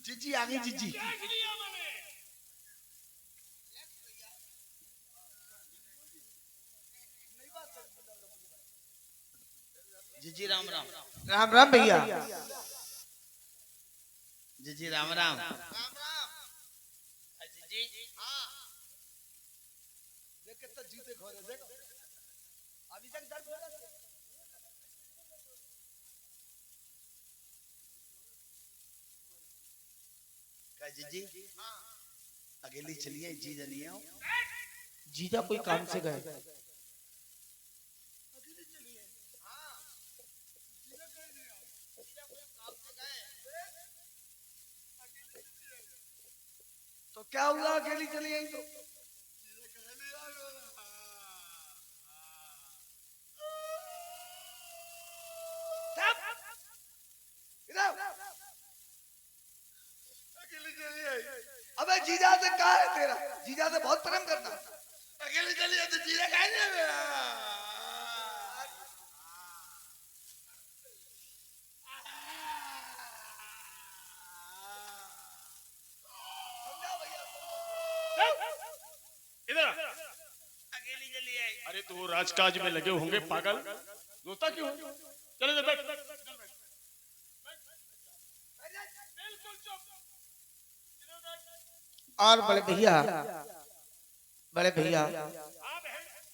जीजी आ गई जीजी। जीजी राम राम। राम राम भैया। जीजी राम राम। जीजी देख कितना जीते खो रहे देख अभी तक दर्द हो रहा है। जीजी अकेली चलिए, जीजा नहीं आओ। जीजा कोई काम से गए। तो क्या हुआ अकेली चली गई तो? अबे जीजा से कहा है तेरा? जीजा से बहुत प्रेम करता। अकेले चलिए तो जीजा कहीं नहीं मेरा। इधर अकेली चलिए। अरे तो राजकाज में लगे होंगे पागल, रोता क्यों? चले जा बैठ। और बड़े भैया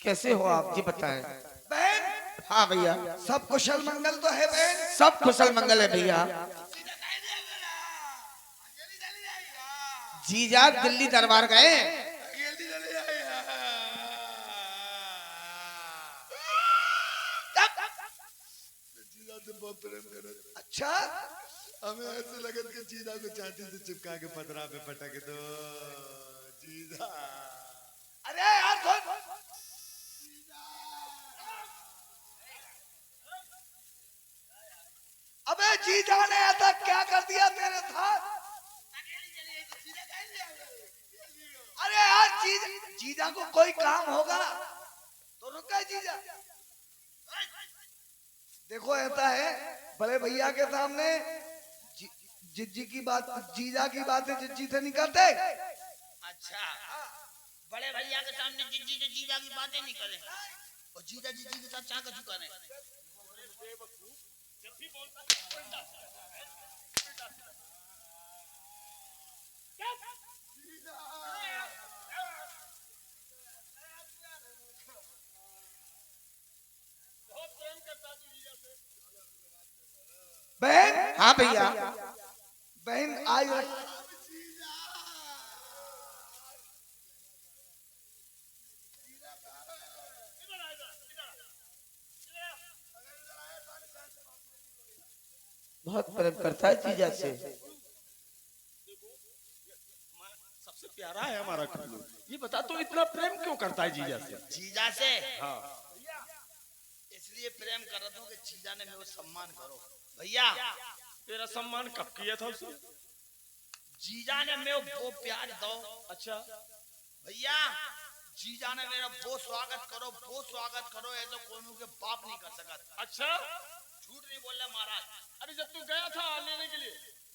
कैसे हो आप जी बताएं। बहन हाँ भैया सब कुशल मंगल तो है बहन? सब कुशल मंगल है भैया। जीजा दिल्ली दरबार गए। अच्छा हमें ऐसे लगन के जीजा को छाती से चिपका के पतरा पे पटक दो जीजा। अरे यार अबे जीजा ने ऐसा क्या कर दिया तेरे साथ? अरे यार जीजा को कोई काम होगा तो रुका जीजा। देखो ऐसा है बड़े भैया के सामने जिज्जी की बात, जीजा की बातें जिज्जी से नहीं करते। अच्छा बड़े भैया के सामने जिज्जी जो जीजा की बातें नहीं करे और जीजा जिज्जी के साथ चाका झुका रहे। बहन हाँ भैया बहन आई बहुत प्रेम करता है जीजा से। सबसे प्यारा है हमारा कुल्लू। ये बता तो इतना प्रेम क्यों करता है जीजा से? जीजा से हाँ इसलिए प्रेम कर रहा हूँ कि जीजा ने मेरा सम्मान करो। भैया तेरा सम्मान कब किया था उसने? जीजा ने मेरे वो प्यार दो। अच्छा भैया जीजा ने मेरा वो स्वागत करो ऐसा कोई के बाप नहीं कर सकता। अच्छा झूठ नहीं बोल रहा महाराज। अरे जब तू गया था लेने के लिए?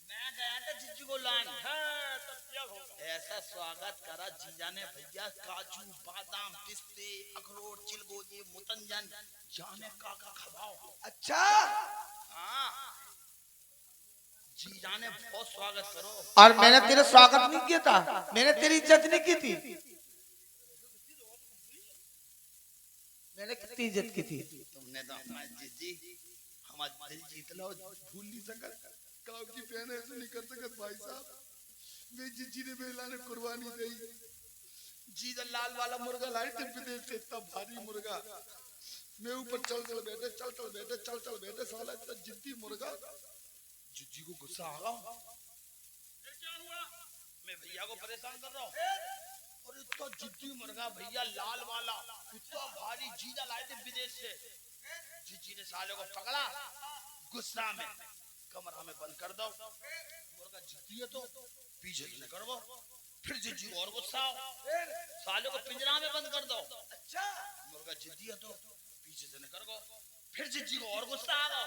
मैं गया था जीजू को लाने। हाँ, तब क्या होगा? ऐसा स्वागत करा जीजा ने भैया, काजू बादाम पिस्ते अखरोट चिलगोजे मुतंजन जाने का खवाओ। अच्छा हाँ जीजा ने बहुत स्वागत करो। और मैंने तेरा स्वागत नहीं किया था, मैंने तेरी इज्जत नहीं की थी। मैंने कितनी इज्जत की थी? तुमने तो हमारे जीजी हमारा दिल जीत लो, भूल नहीं सकत। गाँव की बहन ऐसे नहीं कर सकत भाई साहब। वे जीजी ने बेला ने कुर्बानी दी। जीजा लाल वाला मुर्गा लाई थे विदेश से, इतना भारी मुर्गा। मैं ऊपर चल बैठे साला इतना जिद्दी मुर्गा। जीजी को गुस्सा आ गया। फिर क्या हुआ? मैं भैया को परेशान कर रहा हूँ और इतना जिद्दी मुर्गा भैया लाल वाला इतना भारी जीजा लाए थे विदेश से। जीजी ने साले को पकड़ा गुस्सा में, कमरा में बंद कर दो। मुर्गा जिद्दी है तो पीछे से कर वो फिर जिज्जी को और गुस्सा आओ, साले को पिंजरा में बंद कर दो। अच्छा मुर्गा जिद्दी है तो पीछे से निकल गो। फिर जिज्जी को और गुस्सा आ गो,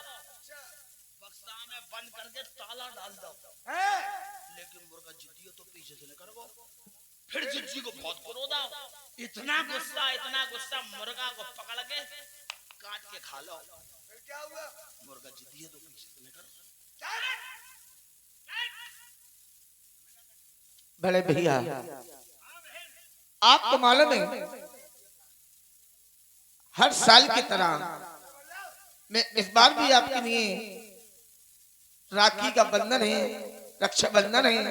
बक्सा में बंद करके ताला डाल दो। लेकिन मुर्गा जिद्दी है तो पीछे से निकल गो। फिर जिज्जी को बहुत क्रोध आओ, इतना गुस्सा मुर्गा को पकड़ के काट के खा लो। फिर क्या हुआ? मुर्गा जिद्दी है तो पीछे से निकल। बड़े भैया आपको मालूम है हर साल की तरह मैं इस बार भी आपके लिए राखी का बंधन है, रक्षाबंधन है।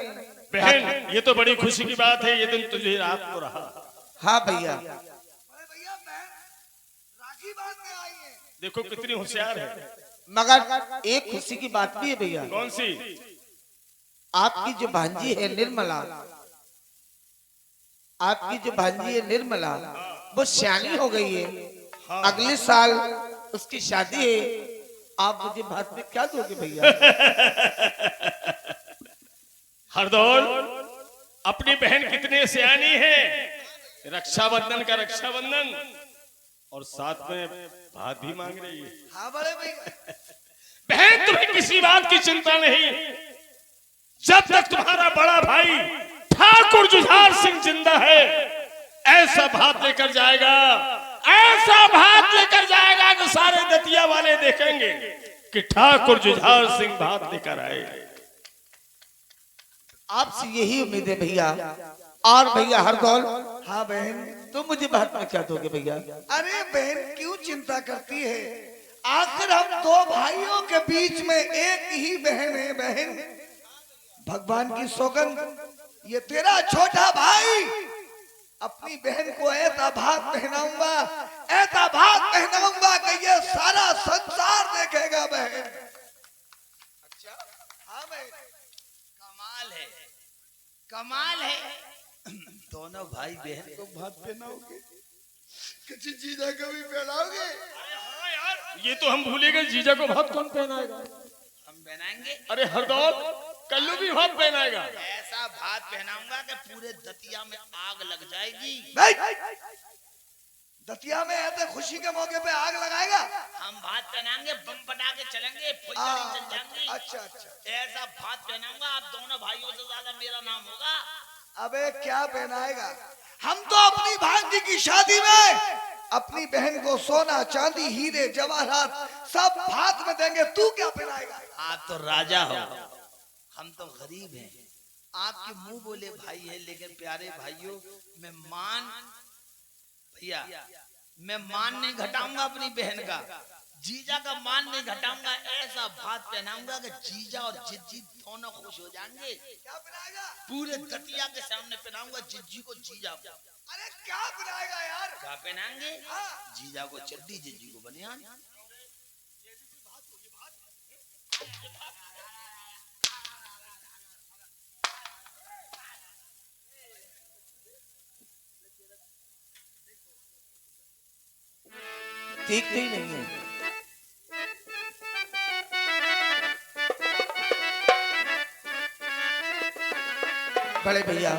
बहन ये तो बड़ी खुशी की बात है, ये दिन तुझे रात को रहा। हाँ भैया राखी बांधने आई है। देखो कितनी होशियार है। मगर एक खुशी की बात भी है भैया। कौन सी? आपकी जो भांजी है निर्मला, आपकी जो भांजी है निर्मला वो सियानी हो गई है। अगले साल उसकी शादी है। आप मुझे बात में क्या दोगे भैया? हरदौल अपनी बहन कितने सियानी है। रक्षाबंधन का रक्षाबंधन और साथ में भात भी मांग रही है। हाँ बड़े भैया। बहन तुम्हें किसी बात की चिंता नहीं। जब तक तुम्हारा बड़ा भाई ठाकुर जुझार सिंह जिंदा है ऐसा भात लेकर जाएगा, ऐसा भात लेकर जाएगा कि सारे दतिया वाले देखेंगे कि ठाकुर जुझार सिंह भात लेकर आए। आपसे यही उम्मीद है भैया। और भैया हरदौल, हाँ बहन। तो मुझे बात में क्या दोगे भैया? अरे बहन क्यों चिंता करती है? आखिर हम दो भाइयों के बीच में एक ही बहन है। बहन भगवान की सौगंध, ये तेरा छोटा भाई अपनी बहन को ऐसा भात पहनाऊंगा, ऐसा भात पहनाऊंगा कि ये सारा संसार देखेगा। बहन अच्छा हाँ बहन, कमाल है। दोनों भाई बहन को भात पहनाओगे? किसी जीजा को भी पहनाओगे? ये तो हम भूले गए, जीजा को भात कौन पहनाएगा? हम पहनाएंगे। अरे हरदौल कल्लू भी भात पहनाएगा। ऐसा भात पहनाऊंगा कि पूरे दतिया में आग लग जाएगी। दतिया में ऐसे खुशी के मौके पे आग लगाएगा? हम भात पहनाएंगे, बम फटा के चलेंगे, फुलझड़ी जल जाएंगी। अच्छा ऐसा भात पहनाऊंगा आप दोनों भाइयों से ज्यादा मेरा नाम होगा। अबे क्या पहनाएगा? हम तो अपनी भांजी की शादी में अपनी बहन को सोना चांदी हीरे जवाहरात सब भात में देंगे। तू क्या पहनाएगा? आप तो राजा हो, हम तो गरीब हैं। आपके मुंह बोले भाई है, लेकिन प्यारे भाइयों मैं मान नहीं घटाऊंगा अपनी बहन का, जीजा का मान नहीं घटाऊंगा। ऐसा भात पहनाऊंगा कि जीजा और जिज्जी दोनों खुश हो जाएंगे। क्या पहनाएगा? पूरे दतिया के सामने पहनाऊंगा जिज्जी को, जीजा को। अरे क्या पहनाएगा यार? क्या पहनाएंगे? जीजा को चड्डी, जिज्जी को बनियान। देखते ही नहीं है। बड़े भैया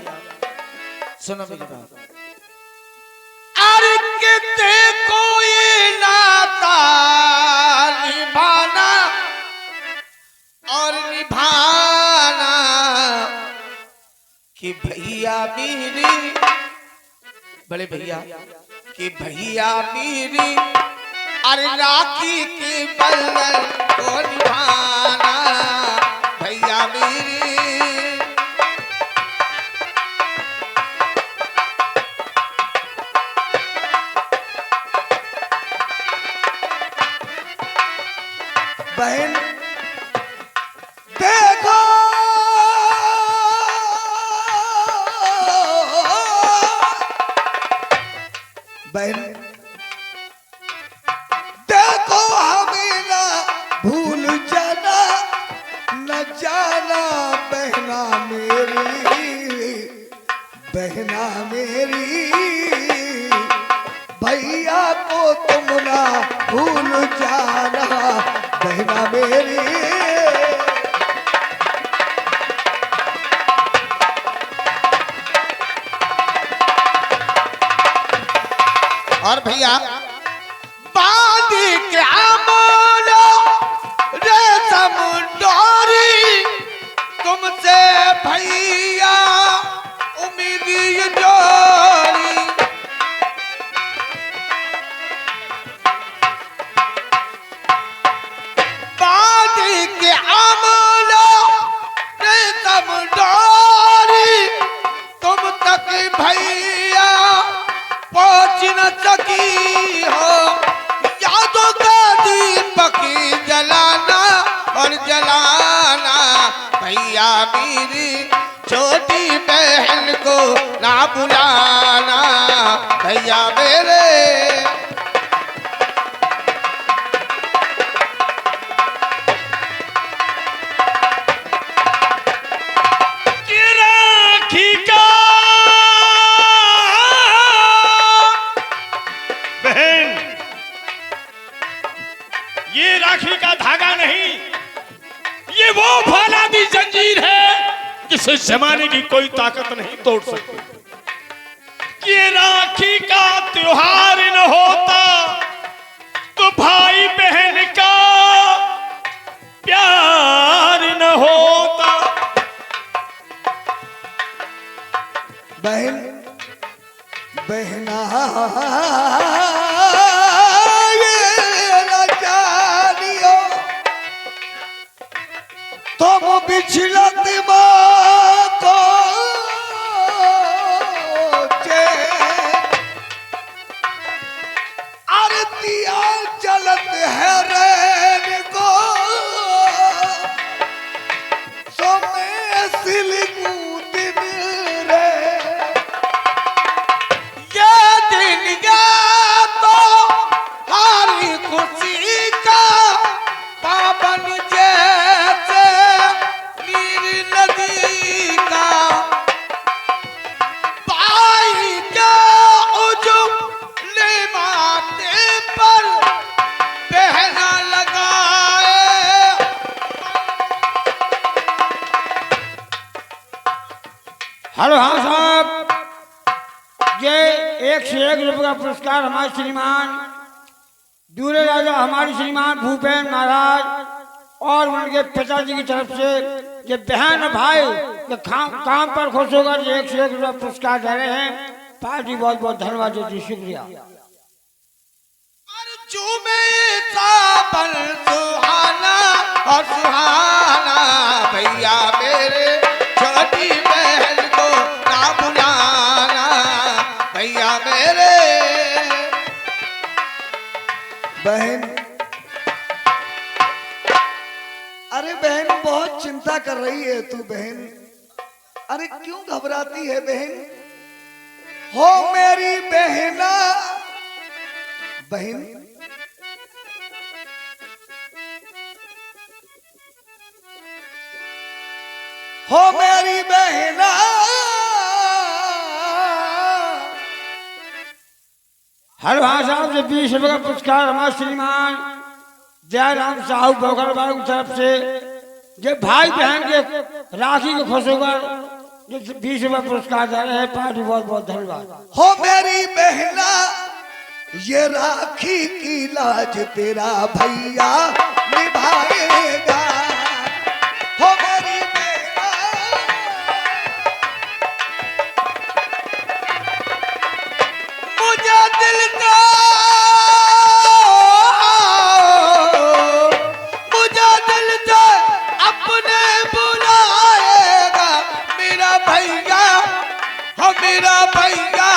सुनो मेरी बात। अरे कितने कोई नाता निभाना और निभाना कि भैया मेरी, बड़े भैया कि भैया मेरी अरे राखी के बंधन को निभाना भैया मेरी। बहन देखो बहन देखो हमें ना भूल जाना, न जाना बहना मेरी भैया को तुम ना भूल जाना बहना मेरी। भैया बांधी के आमोलो रेशम डोरी तुमसे भैया उम्मीद ये जोड़ी बांधी के आमोलो रेशम डोरी तुम तक भैया पहुंच न सकी हो यादों का दीपक जलाना और जलाना भैया मेरी छोटी बहन को ना बुलाना भैया मेरे राखी का बहन ये राखी का धागा नहीं ये वो फौलादी जंजीर है जिसे जमाने की कोई ताकत नहीं तोड़ सकती। ये राखी का त्योहार न होता तो भाई बहन का प्यार न होता। बहन बहना तुम बिछलत को आरतिया चलत है रैन को सोमे सिलगू दिन रे ये दिन गया तो हारी खुशी का पावन जैसे नीर नदी का पाई के उजुले माथे पर पहना लगाए। हेलो हाँ साहब, ये 101 रुपये का पुरस्कार हमारे श्रीमान दूल्हे राजा हमारे श्रीमान भूपेन महाराज और उनके पिताजी की तरफ से ये बहन और भाई के काम पर खुश होकर 101 रुपये पुरस्कार दे रहे हैं। पार्टी बहुत बहुत धन्यवाद देती, शुक्रिया। सावन सुहाना और सुहाना भैया मेरे छोटी बहन को ना बुलाना भैया मेरे। बहन अरे बहन बहुत चिंता कर रही है तू बहन, अरे क्यों घबराती है बहन? हो मेरी बहना बहन हो मेरी बहना हेलो हाँ साहब, ये 20 रुपये का पुरस्कार हमारे श्रीमान जयराम साहू भोगर बाबू की तरफ से ये भाई बहन के राखी को खुश होकर ये 20 रुपये पुरस्कार दे रहे हैं। पार्टी बहुत बहुत धन्यवाद। हो मेरी बहना ये राखी की लाज तेरा भैया निभाएगा। हो मेरी बहना मुझे दिल का अपने बुलाएगा मेरा भैया। हो मेरा भैया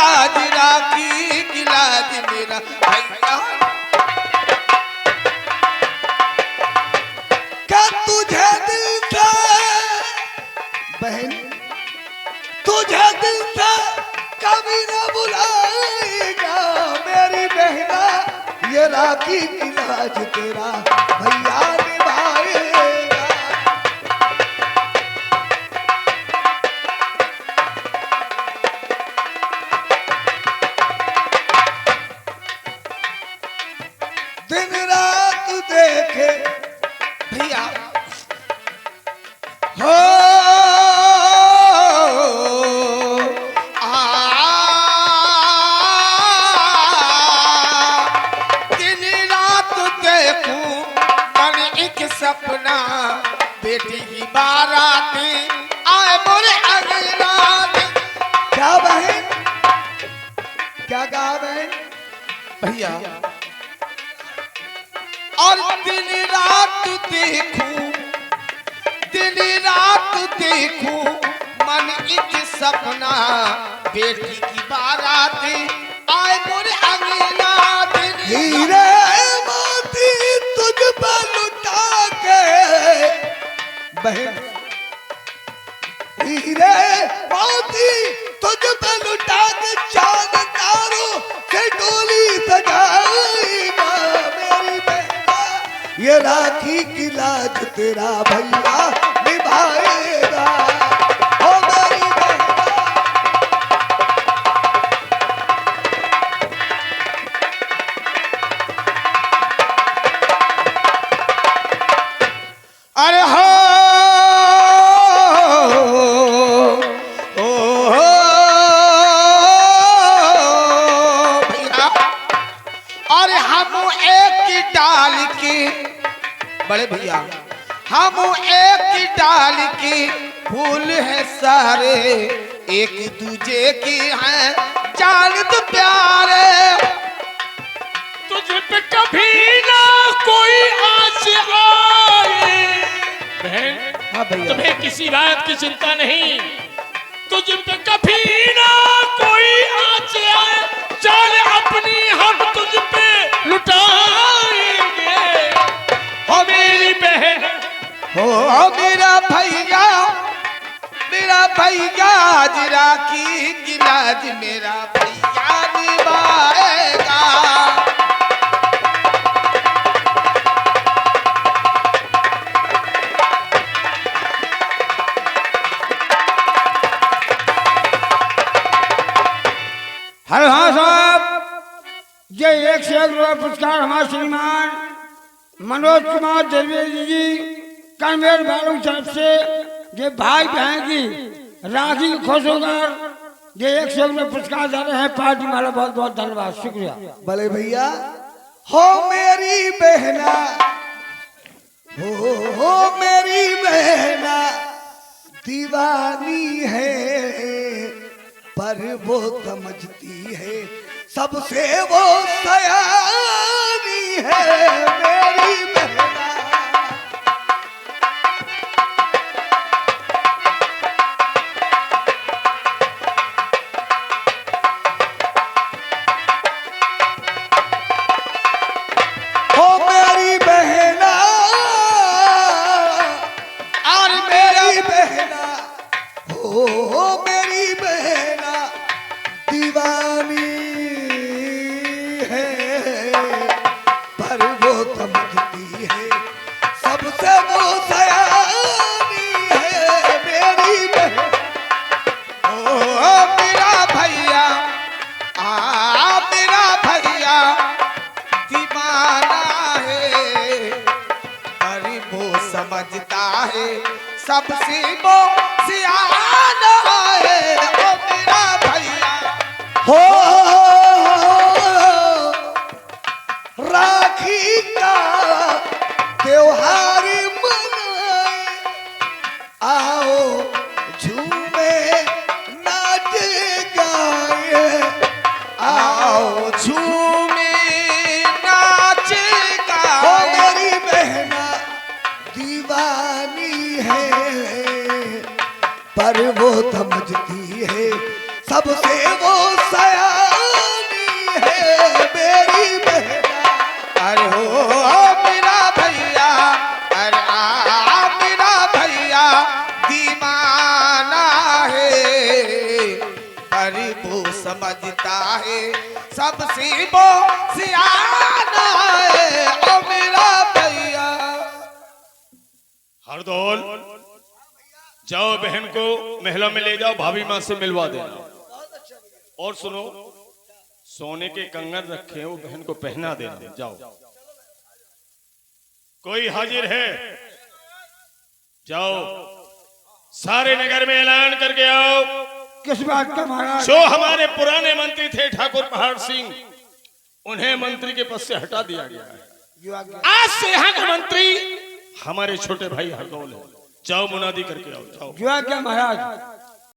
राखी की लाज मेरा भैया। क्या तुझे दिल से बहन तुझे दिल से कभी ना बुलाएगा मेरी बहना ये राखी की लाज तेरा भैया निभाएगा। दिन रात देखे भैया हो सपना बेटी की बारात आए मोरे अंगना। क्या बहन, क्या कहा बहन? भैया और दिन रात देखूं, दिन रात देखूं मन एक सपना बेटी की बारात आए मोरे अंगना। हीरे मोती तुझ पर लुटा के बहन, हीरे मोती तुझ पर लुटा के चांद तारों से डोली सजाएगा मेरी बहना। ये राखी की लाज तेरा भैया निभाएगा ओ मेरी बहना। अरे हो भैया, और हम एक डाल के बड़े भैया, हम एक डाल के फूल है सारे, एक दूजे की हैं जान तो प्यारे। तुझ पे कभी ना कोई आँच आए बहन, हाँ भैया, तुम्हें किसी बात की चिंता नहीं। तुझ पे कभी ना कोई आँच आए, जान अपनी हम तुझ पे लुटाएंगे हो मेरी बहन। हो मेरा भैया, मेरा भैया आज राखी की लाज मेरा भैया निभाएगा। हेलो हाँ साहब, ये 1 से 1 रुपये पुरस्कार हमारे श्रीमान मनोज कुमार द्विवेदी जी कन्वेयर बैलू तरफ से ये भाई बहन की राखी खुश होकर ये 1 से 1 रुपये पुरस्कार दे रहे हैं। पार्टी वाला बहुत बहुत धन्यवाद, शुक्रिया। भले भैया हो मेरी बहना, हो मेरी बहना दीवानी है पर वो समझती है सबसे वो सयानी है मेरी बहना। हो मेरी बहना और मेरी बहना, हो मेरी बहना दीवानी है पर वो समझती है सबसे वो सयानी है मेरी बहना। ओ मेरा भैया, मेरा भैया दीवाना है पर वो समझता है सबसे वो सियाना है। ओ मेरा भैया, हो राखी का त्योहार मनाए, आओ झूमे नाच गाए, आओ झूमे नाच हो गाए। मेरी बहना दीवानी है पर वो समझती है सबसे वो सयानी है मेरी बहना। अरे हो मेरा भैया, अरे मेरा भैया दीवाना है पर वो समझता है सबसे वो सियाना है। ओ मेरा भैया, हरदौल जाओ बहन को महला में ले जाओ, भाभी माँ से मिलवा देना। और सुनो, सोने के कंगन रखे हैं वो बहन को पहना देना। जाओ, कोई हाजिर है? जाओ सारे नगर में ऐलान करके आओ। किस बात का महाराज? जो हमारे पुराने मंत्री थे ठाकुर पहाड़ सिंह, उन्हें मंत्री के पद से हटा दिया गया है। आज से यहाँ के मंत्री हमारे छोटे भाई हरदौल है। जाओ मुनादी करके आओ, जाओ। जो है क्या महाराज?